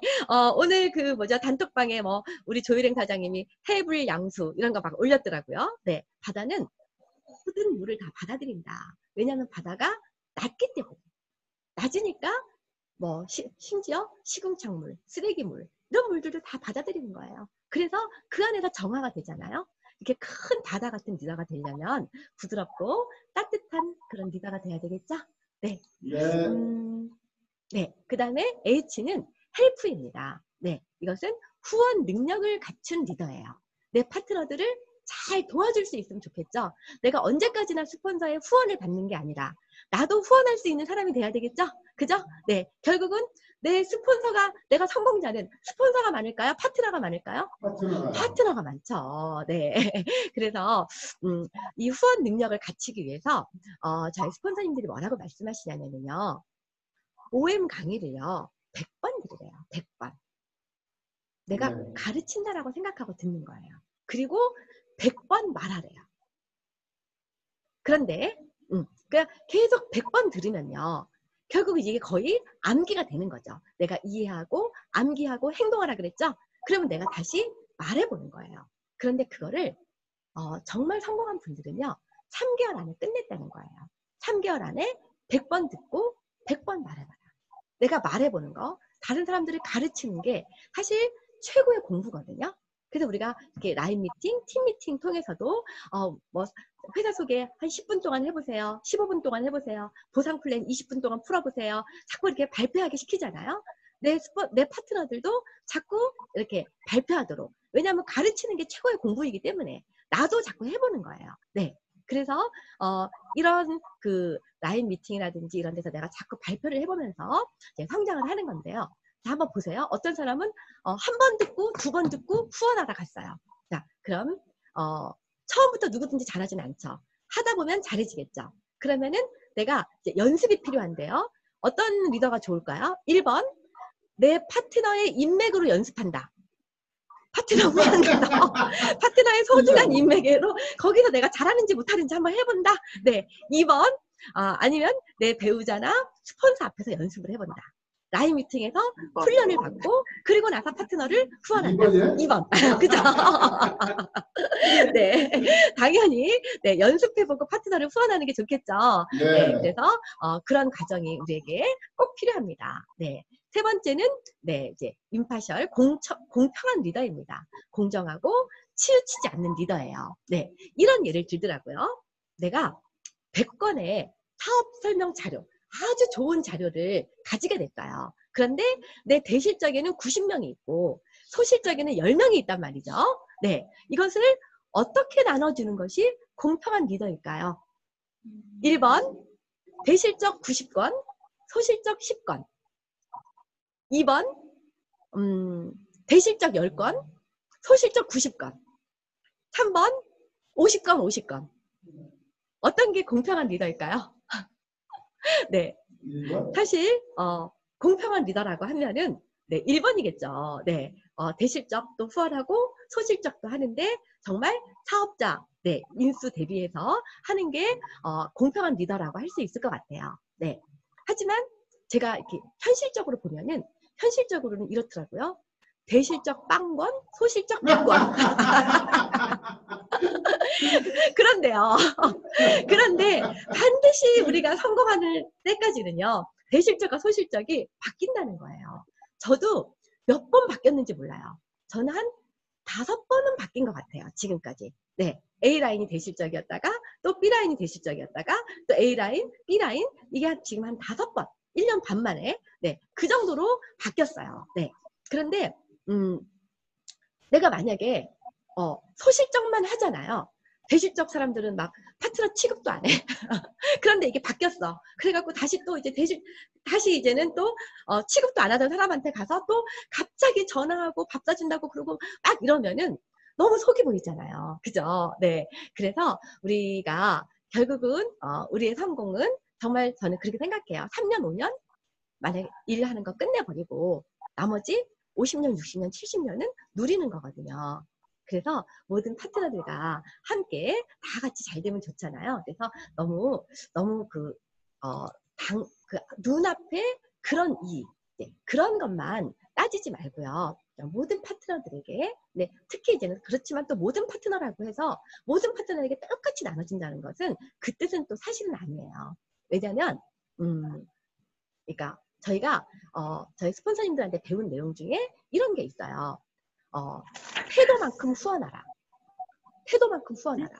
오늘 그 단톡방에 뭐 우리 조일행 사장님이 해불 양수 이런 거 막 올렸더라고요. 네, 바다는 모든 물을 다 받아들인다. 왜냐하면 바다가 낮기 때문에. 낮으니까 뭐 심지어 시궁창물, 쓰레기물 이런 물들을 다 받아들이는 거예요. 그래서 그 안에서 정화가 되잖아요. 이렇게 큰 바다 같은 리더가 되려면 부드럽고 따뜻한 그런 리더가 돼야 되겠죠? 네. 네. 그 다음에 H는 헬프입니다. 네. 이것은 후원 능력을 갖춘 리더예요. 내 파트너들을 잘 도와줄 수 있으면 좋겠죠? 내가 언제까지나 스폰서의 후원을 받는 게 아니라 나도 후원할 수 있는 사람이 돼야 되겠죠? 그죠? 네. 결국은 내 스폰서가, 내가 성공자는 스폰서가 많을까요? 파트너가 많을까요? 파트너가 많죠. 네. 그래서, 이 후원 능력을 갖추기 위해서, 저희 스폰서님들이 뭐라고 말씀하시냐면요. OM 강의를요, 100번 들으래요. 100번. 내가 가르친다라고 생각하고 듣는 거예요. 그리고 100번 말하래요. 그런데, 그냥 계속 100번 들으면요. 결국 이게 거의 암기가 되는 거죠. 내가 이해하고, 암기하고, 행동하라 그랬죠? 그러면 내가 다시 말해보는 거예요. 그런데 그거를, 정말 성공한 분들은요, 3개월 안에 끝냈다는 거예요. 3개월 안에 100번 듣고, 100번 말해봐요. 내가 말해보는 거, 다른 사람들을 가르치는 게 사실 최고의 공부거든요. 그래서 우리가 이렇게 라인 미팅, 팀 미팅 통해서도 뭐 회사 소개 한 10분 동안 해보세요. 15분 동안 해보세요. 보상 플랜 20분 동안 풀어보세요. 자꾸 이렇게 발표하게 시키잖아요. 내 파트너들도 자꾸 이렇게 발표하도록. 왜냐하면 가르치는 게 최고의 공부이기 때문에 나도 자꾸 해보는 거예요. 네. 그래서 이런 그 라인 미팅이라든지 이런 데서 내가 자꾸 발표를 해보면서 이제 성장을 하는 건데요. 자, 한번 보세요. 어떤 사람은 한 번 듣고 2번 듣고 후원하다 갔어요. 자, 그럼 처음부터 누구든지 잘하진 않죠. 하다 보면 잘해지겠죠. 그러면은 내가 이제 연습이 필요한데요. 어떤 리더가 좋을까요? 1번, 내 파트너의 인맥으로 연습한다. 파트너 후원해서 파트너의 소중한 인맥으로 거기서 내가 잘하는지 못하는지 한번 해본다. 네, 2번 아니면 내 배우자나 스폰서 앞에서 연습을 해본다. 라인 미팅에서 훈련을 받고 그리고 나서 파트너를 후원한다. 2번. 그죠? 네, 당연히 네, 연습해보고 파트너를 후원하는 게 좋겠죠. 네, 그래서 그런 과정이 우리에게 꼭 필요합니다. 네. 세 번째는 네, 이제 임파셜 공평한 리더입니다. 공정하고 치우치지 않는 리더예요. 네, 이런 예를 들더라고요. 내가 100건의 사업 설명 자료, 아주 좋은 자료를 가지게 됐어요. 그런데 내 대실적에는 90명이 있고 소실적에는 10명이 있단 말이죠. 네, 이것을 어떻게 나눠주는 것이 공평한 리더일까요? 1번 대실적 90건, 소실적 10건. 2번 대실적 10건, 소실적 90건. 3번 50건, 50건. 어떤 게 공평한 리더일까요? 네, 사실 공평한 리더라고 하면은 네, 1번이겠죠. 네, 대실적도 후원하고 소실적도 하는데 정말 사업자 네, 인수 대비해서 하는 게 공평한 리더라고 할 수 있을 것 같아요. 네, 하지만 제가 이렇게 현실적으로 보면은 현실적으로는 이렇더라고요. 대실적 빵건, 소실적 백건. 그런데요. 그런데 반드시 우리가 성공하는 때까지는요. 대실적과 소실적이 바뀐다는 거예요. 저도 몇 번 바뀌었는지 몰라요. 저는 한 5번은 바뀐 것 같아요. 지금까지. 네. A라인이 대실적이었다가 또 B라인이 대실적이었다가 또 A라인, B라인 이게 지금 한 5번 1년 반 만에 네. 그 정도로 바뀌었어요. 네. 그런데 내가 만약에 소실적만 하잖아요. 대실적 사람들은 막 파트너 취급도 안 해. 그런데 이게 바뀌었어. 그래갖고 다시 또 이제 다시 이제는 또 취급도 안 하던 사람한테 가서 또 갑자기 전화하고 밥 사준다고 그러고 막 이러면은 너무 속이 보이잖아요. 그죠? 네. 그래서 우리가 결국은 우리의 성공은 정말 저는 그렇게 생각해요. 3년, 5년 만약에 일을 하는 거 끝내버리고 나머지 50년, 60년, 70년은 누리는 거거든요. 그래서 모든 파트너들과 함께 다 같이 잘 되면 좋잖아요. 그래서 너무 눈앞에 그런 그런 것만 따지지 말고요. 모든 파트너들에게, 네, 특히 이제는 그렇지만 또 모든 파트너라고 해서 모든 파트너에게 똑같이 나눠진다는 것은 그 뜻은 또 사실은 아니에요. 왜냐면, 그러니까 저희가 저희 스폰서님들한테 배운 내용 중에 이런 게 있어요. 태도만큼 후원하라. 태도만큼 후원하라.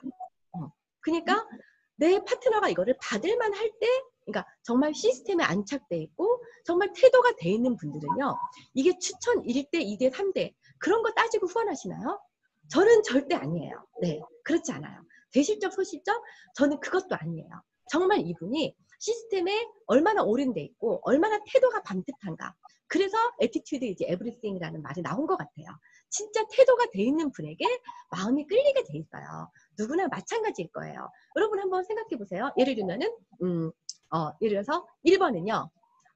그러니까 내 파트너가 이거를 받을만 할 때, 그러니까 정말 시스템에 안착돼 있고 정말 태도가 돼 있는 분들은요. 이게 추천 1대, 2대, 3대 그런 거 따지고 후원하시나요? 저는 절대 아니에요. 네, 그렇지 않아요. 대실적, 소실적? 저는 그것도 아니에요. 정말 이분이 시스템에 얼마나 올인돼 있고 얼마나 태도가 반듯한가. 그래서 attitude is everything이라는 말이 나온 것 같아요. 진짜 태도가 돼 있는 분에게 마음이 끌리게 돼 있어요. 누구나 마찬가지일 거예요. 여러분 한번 생각해 보세요. 예를 들면은 예를 들어서 1번은요.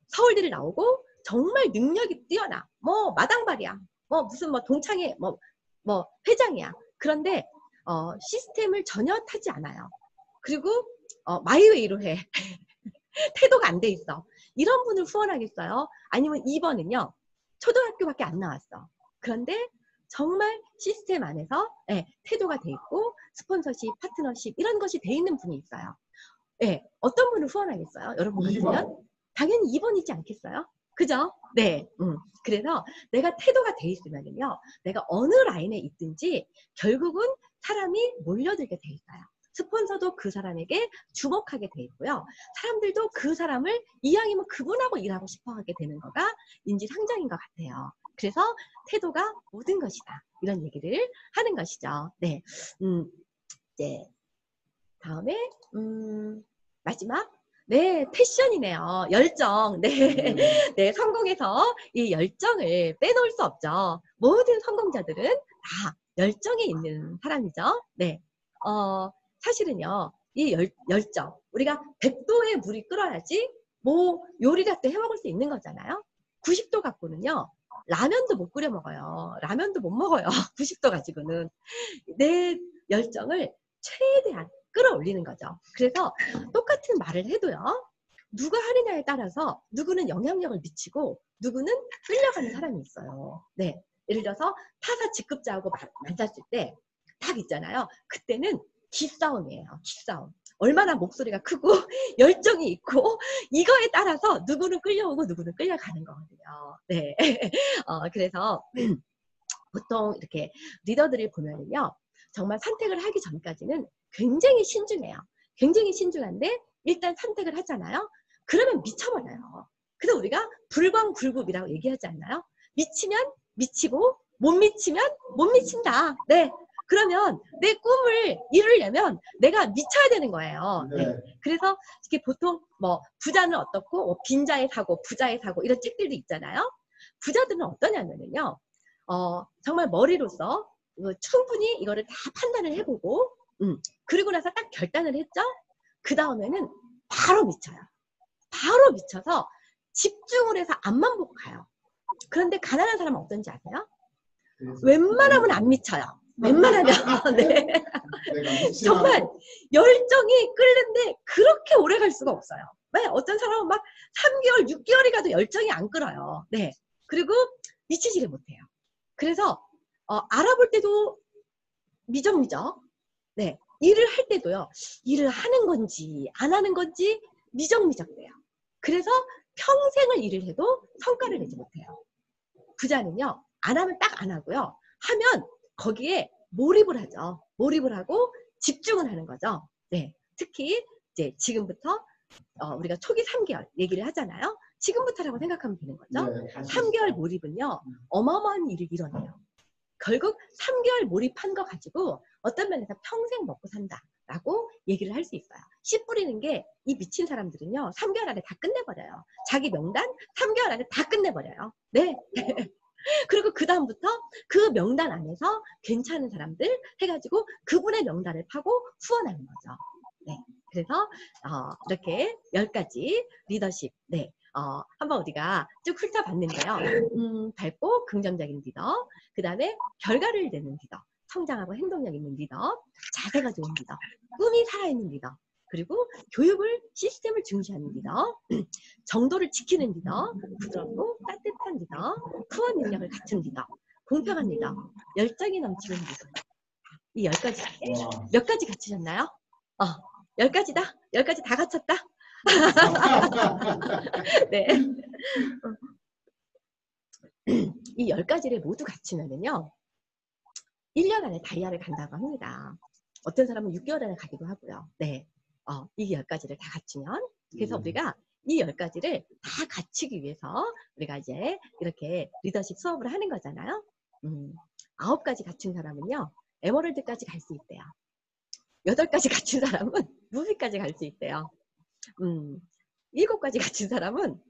서울대를 나오고 정말 능력이 뛰어나. 뭐 마당발이야. 뭐 무슨 뭐 동창회 뭐 회장이야. 그런데 시스템을 전혀 타지 않아요. 그리고 마이웨이로 해. 태도가 안 돼 있어. 이런 분을 후원하겠어요? 아니면 2번은요. 초등학교밖에 안 나왔어. 그런데 정말 시스템 안에서 태도가 돼 있고 스폰서십, 파트너십 이런 것이 돼 있는 분이 있어요. 어떤 분을 후원하겠어요? 여러분 같으면? 당연히 2번이지 않겠어요? 그죠? 네. 그래서 내가 태도가 돼 있으면요. 내가 어느 라인에 있든지 결국은 사람이 몰려들게 돼 있어요. 스폰서도 그 사람에게 주목하게 돼 있고요. 사람들도 그 사람을 이왕이면 그분하고 일하고 싶어 하게 되는 거가 인지상정인 것 같아요. 그래서 태도가 모든 것이다. 이런 얘기를 하는 것이죠. 네. 네. 다음에, 마지막. 네, 패션이네요. 열정. 네. 네, 성공해서 이 열정을 빼놓을 수 없죠. 모든 성공자들은 다 열정이 있는 사람이죠. 네. 사실은요, 이 열정. 우리가 100도의 물이 끓어야지 뭐 요리라도 해 먹을 수 있는 거잖아요. 90도 갖고는요, 라면도 못 끓여 먹어요. 라면도 못 먹어요. 90도 가지고는. 내 열정을 최대한 끌어올리는 거죠. 그래서 똑같은 말을 해도요. 누가 하느냐에 따라서 누구는 영향력을 미치고 누구는 끌려가는 사람이 있어요. 네. 예를 들어서 타사 직급자하고 만났을 때 딱 있잖아요. 그때는 기싸움이에요. 기싸움. 얼마나 목소리가 크고 열정이 있고 이거에 따라서 누구는 끌려오고 누구는 끌려가는 거거든요. 네. 그래서 보통 이렇게 리더들을 보면은요. 정말 선택을 하기 전까지는 굉장히 신중해요. 굉장히 신중한데 일단 선택을 하잖아요. 그러면 미쳐버려요. 그래서 우리가 불광불급이라고 얘기하지 않나요? 미치면 미치고 못 미치면 못 미친다. 네. 그러면 내 꿈을 이루려면 내가 미쳐야 되는 거예요. 네. 그래서 이렇게 보통 뭐 부자는 어떻고 빈자의 사고, 부자의 사고 이런 책들도 있잖아요. 부자들은 어떠냐면요. 정말 머리로서 충분히 이거를 다 판단을 해보고 그리고 나서 딱 결단을 했죠. 그 다음에는 바로 미쳐요. 바로 미쳐서 집중을 해서 앞만 보고 가요. 그런데 가난한 사람은 어떤지 아세요? 웬만하면 안 미쳐요. 웬만하면. 네. 정말 열정이 끓는데 그렇게 오래 갈 수가 없어요. 왜? 어떤 사람은 막 3개월, 6개월이 가도 열정이 안 끓어요. 네. 그리고 미치지를 못해요. 그래서 알아볼 때도 미적미적. 네. 일을 할 때도요. 일을 하는 건지 안 하는 건지 미적미적돼요. 그래서 평생을 일을 해도 성과를 내지 못해요. 부자는요. 안 하면 딱 안 하고요. 하면 거기에 몰입을 하죠. 몰입을 하고 집중을 하는 거죠. 네. 특히 이제 지금부터 우리가 초기 3개월 얘기를 하잖아요. 지금부터라고 생각하면 되는 거죠. 네, 3개월 몰입은요, 어마어마한 일을 이뤄내요. 결국 3개월 몰입한 거 가지고 어떤 면에서 평생 먹고 산다라고 얘기를 할 수 있어요. 씨 뿌리는 게 이 미친 사람들은요, 3개월 안에 다 끝내버려요. 자기 명단 3개월 안에 다 끝내버려요. 네. 그리고 그 다음부터 그 명단 안에서 괜찮은 사람들 해가지고 그분의 명단을 파고 후원하는 거죠. 네. 그래서 이렇게 10가지 리더십, 네. 한번 우리가 쭉 훑어봤는데요. 밝고 긍정적인 리더, 그 다음에 결과를 내는 리더, 성장하고 행동력 있는 리더, 자세가 좋은 리더, 꿈이 살아있는 리더, 그리고 교육을, 시스템을 중시하는 리더, 정도를 지키는 리더, 부드럽고 따뜻한 리더, 후원 능력을 갖춘 리더, 공평한 리더, 열정이 넘치는 리더. 이 10가지 중에 몇 가지 갖추셨나요? 10가지다. 10가지 다 갖췄다. 네. 이 10가지를 모두 갖추면은요, 1년 안에 다이아를 간다고 합니다. 어떤 사람은 6개월 안에 가기도 하고요. 네. 이 10가지를 다 갖추면. 그래서 우리가 이 10가지를 다 갖추기 위해서 우리가 이제 이렇게 리더십 수업을 하는 거잖아요. 9가지 갖춘 사람은요, 에머럴드까지 갈 수 있대요. 8가지 갖춘 사람은 루비까지 갈 수 있대요. 7가지 갖춘 사람은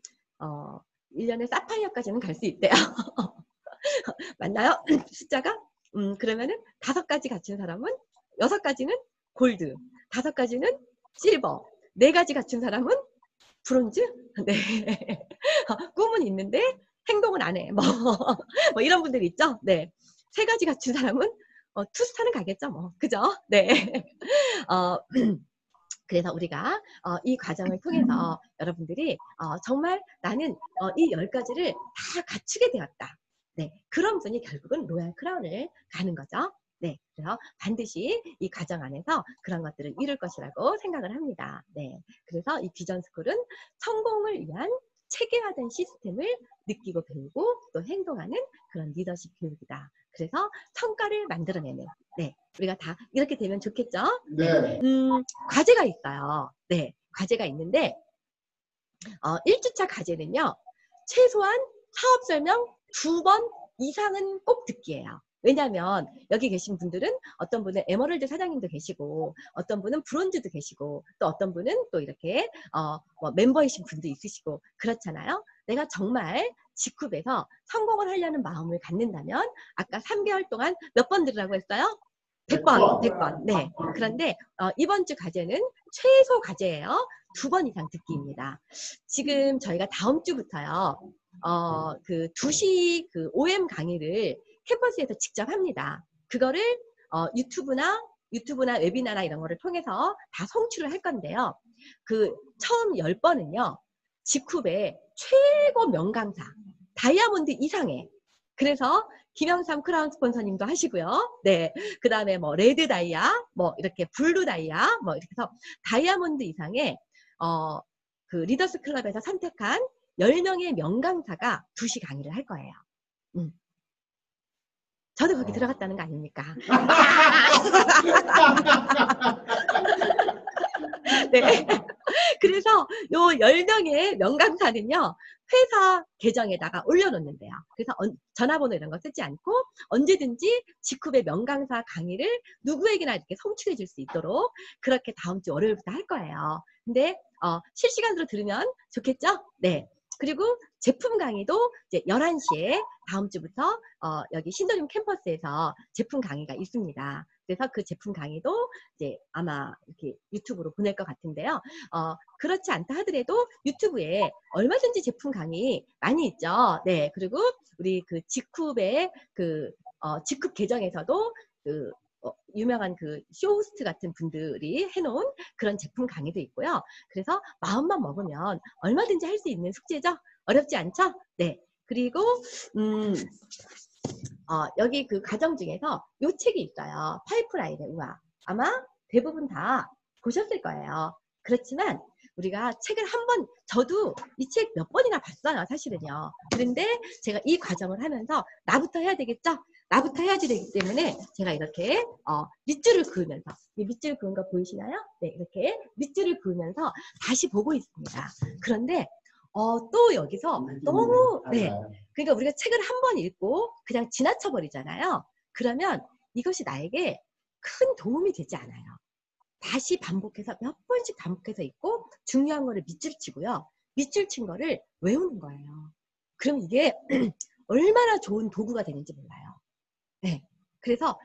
1년에 사파이어까지는 갈 수 있대요. 맞나요? 숫자가? 그러면은 5가지 갖춘 사람은 6가지는 골드, 5가지는 실버, 4가지 갖춘 사람은 브론즈? 네. 꿈은 있는데 행동은 안 해. 뭐 이런 분들 있죠? 네. 3가지 갖춘 사람은 투스타는 가겠죠, 뭐. 그죠? 네. 그래서 우리가 이 과정을 통해서 여러분들이 정말 나는 이 10가지를 다 갖추게 되었다. 네, 그런 분이 결국은 로얄 크라운을 가는 거죠. 네, 그래서 반드시 이 과정 안에서 그런 것들을 이룰 것이라고 생각을 합니다. 네, 그래서 이 비전 스쿨은 성공을 위한 체계화된 시스템을 느끼고 배우고 또 행동하는 그런 리더십 교육이다. 그래서 성과를 만들어내는, 네, 우리가 다 이렇게 되면 좋겠죠? 네. 과제가 있어요. 네, 과제가 있는데 1주차 과제는요, 최소한 사업 설명 2번 이상은 꼭 듣기예요. 왜냐하면 여기 계신 분들은 어떤 분은 에머럴드 사장님도 계시고 어떤 분은 브론즈도 계시고 또 어떤 분은 또 이렇게 뭐 멤버이신 분도 있으시고 그렇잖아요. 내가 정말 직급에서 성공을 하려는 마음을 갖는다면 아까 3개월 동안 몇 번 들으라고 했어요? 100번, 100번. 네. 그런데 이번 주 과제는 최소 과제예요. 2번 이상 듣기입니다. 지금 저희가 다음 주부터요. 그 2시 그 OM 강의를 캠퍼스에서 직접 합니다. 그거를 유튜브나 웨비나나 이런 거를 통해서 다 송출을 할 건데요. 그 처음 10번은요. 직후에 최고 명강사, 다이아몬드 이상의. 그래서 김영삼 크라운 스폰서님도 하시고요. 네. 그 다음에 뭐 레드 다이아, 뭐 이렇게 블루 다이아, 뭐 이렇게 해서 다이아몬드 이상의 그 리더스 클럽에서 선택한 10명의 명강사가 2시 강의를 할 거예요. 저도 거기 들어갔다는 거 아닙니까? 네. 그래서 요 10명의 명강사는요, 회사 계정에다가 올려놓는데요. 그래서 전화번호 이런 거 쓰지 않고 언제든지 직후의 명강사 강의를 누구에게나 이렇게 송출해 줄 수 있도록 그렇게 다음 주 월요일부터 할 거예요. 근데 실시간으로 들으면 좋겠죠? 네. 그리고 제품 강의도 이제 11시에 다음 주부터 여기 신도림 캠퍼스에서 제품 강의가 있습니다. 그래서 그 제품 강의도 이제 아마 이렇게 유튜브로 보낼 것 같은데요. 그렇지 않다 하더라도 유튜브에 얼마든지 제품 강의 많이 있죠. 네. 그리고 우리 그 직후의 그 직후 계정에서도 그 유명한 그 쇼호스트 같은 분들이 해놓은 그런 제품 강의도 있고요. 그래서 마음만 먹으면 얼마든지 할 수 있는 숙제죠. 어렵지 않죠? 네. 그리고 여기 그 과정 중에서 요 책이 있어요. 파이프라인의 우화. 아마 대부분 다 보셨을 거예요. 그렇지만 우리가 책을 한번, 저도 이 책 몇 번이나 봤어요, 사실은요. 그런데 제가 이 과정을 하면서 나부터 해야 되겠죠? 나부터 해야지 되기 때문에 제가 이렇게 밑줄을 그으면서, 이 밑줄 그은 거 보이시나요? 네, 이렇게 밑줄을 그으면서 다시 보고 있습니다. 그런데 또 여기서 너무, 네, 그러니까 우리가 책을 한 번 읽고 그냥 지나쳐 버리잖아요. 그러면 이것이 나에게 큰 도움이 되지 않아요. 다시 반복해서 몇 번씩 반복해서 읽고 중요한 거를 밑줄 치고요. 밑줄 친 거를 외우는 거예요. 그럼 이게 얼마나 좋은 도구가 되는지 몰라요. 네. 그래서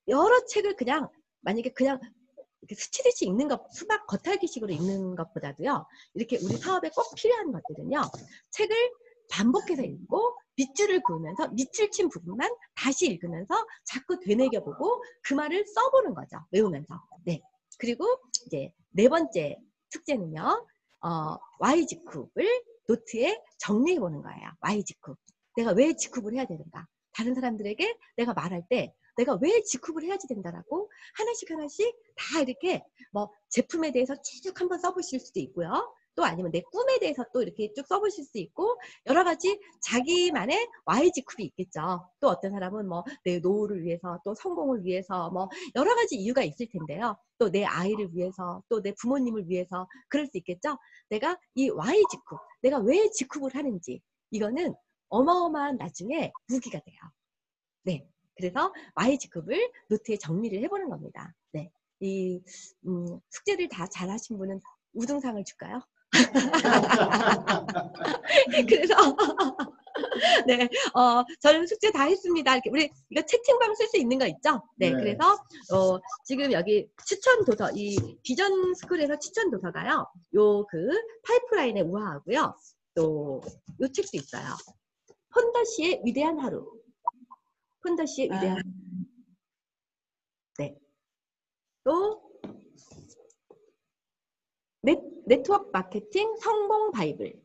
여러 책을 그냥 만약에 그냥 이렇게 스치듯이 읽는 것, 수박 겉핥기식으로 읽는 것보다도요. 이렇게 우리 사업에 꼭 필요한 것들은요. 책을 반복해서 읽고 밑줄을 그으면서 밑줄 친 부분만 다시 읽으면서 자꾸 되뇌겨보고 그 말을 써보는 거죠. 외우면서. 네. 그리고 이제 네 번째 숙제는요. Y직후를 노트에 정리해보는 거예요. Y직후. 내가 왜 직후를 해야 되는가? 다른 사람들에게 내가 말할 때 내가 왜 직후를 해야지 된다라고 하나씩 하나씩 다 이렇게 뭐 제품에 대해서 쭉 한번 써보실 수도 있고요. 또 아니면 내 꿈에 대해서 또 이렇게 쭉 써보실 수 있고 여러 가지 자기만의 Y직후이 있겠죠. 또 어떤 사람은 뭐 내 노후를 위해서 또 성공을 위해서 뭐 여러 가지 이유가 있을 텐데요. 또 내 아이를 위해서 또 내 부모님을 위해서 그럴 수 있겠죠. 내가 이 Y직후, 내가 왜 직후를 하는지 이거는 어마어마한 나중에 무기가 돼요. 네. 그래서 Y직후를 노트에 정리를 해보는 겁니다. 네. 이, 숙제를 다 잘하신 분은 우등상을 줄까요? 그래서, 네, 저는 숙제 다 했습니다. 이렇게 우리 이거 채팅방 쓸 수 있는 거 있죠? 네, 네. 그래서, 지금 여기 추천 도서, 이 비전 스쿨에서 추천 도서가요. 요 파이프라인의 우화하고요. 또, 요 책도 있어요. 폰더 씨의 위대한 하루. 폰더 씨의 위대한 하루. 네. 또, 네트워크 마케팅 성공 바이블.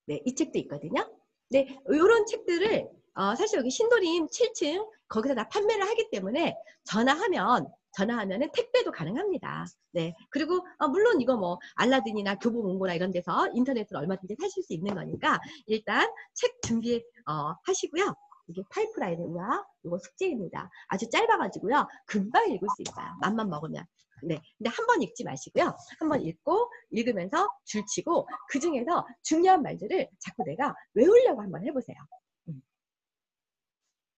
네, 이 책도 있거든요. 네, 이런 책들을 사실 여기 신도림 7층 거기서 다 판매를 하기 때문에 전화하면은 택배도 가능합니다. 네, 그리고 물론 이거 뭐 알라딘이나 교보문고나 이런 데서 인터넷으로 얼마든지 사실 수 있는 거니까 일단 책 준비 하시고요. 이게 파이프라인의 우화, 이거 숙제입니다. 아주 짧아가지고요. 금방 읽을 수 있어요. 맘만 먹으면. 네. 근데 한 번 읽지 마시고요. 한 번 읽고, 읽으면서 줄치고, 그 중에서 중요한 말들을 자꾸 내가 외우려고 한번 해보세요.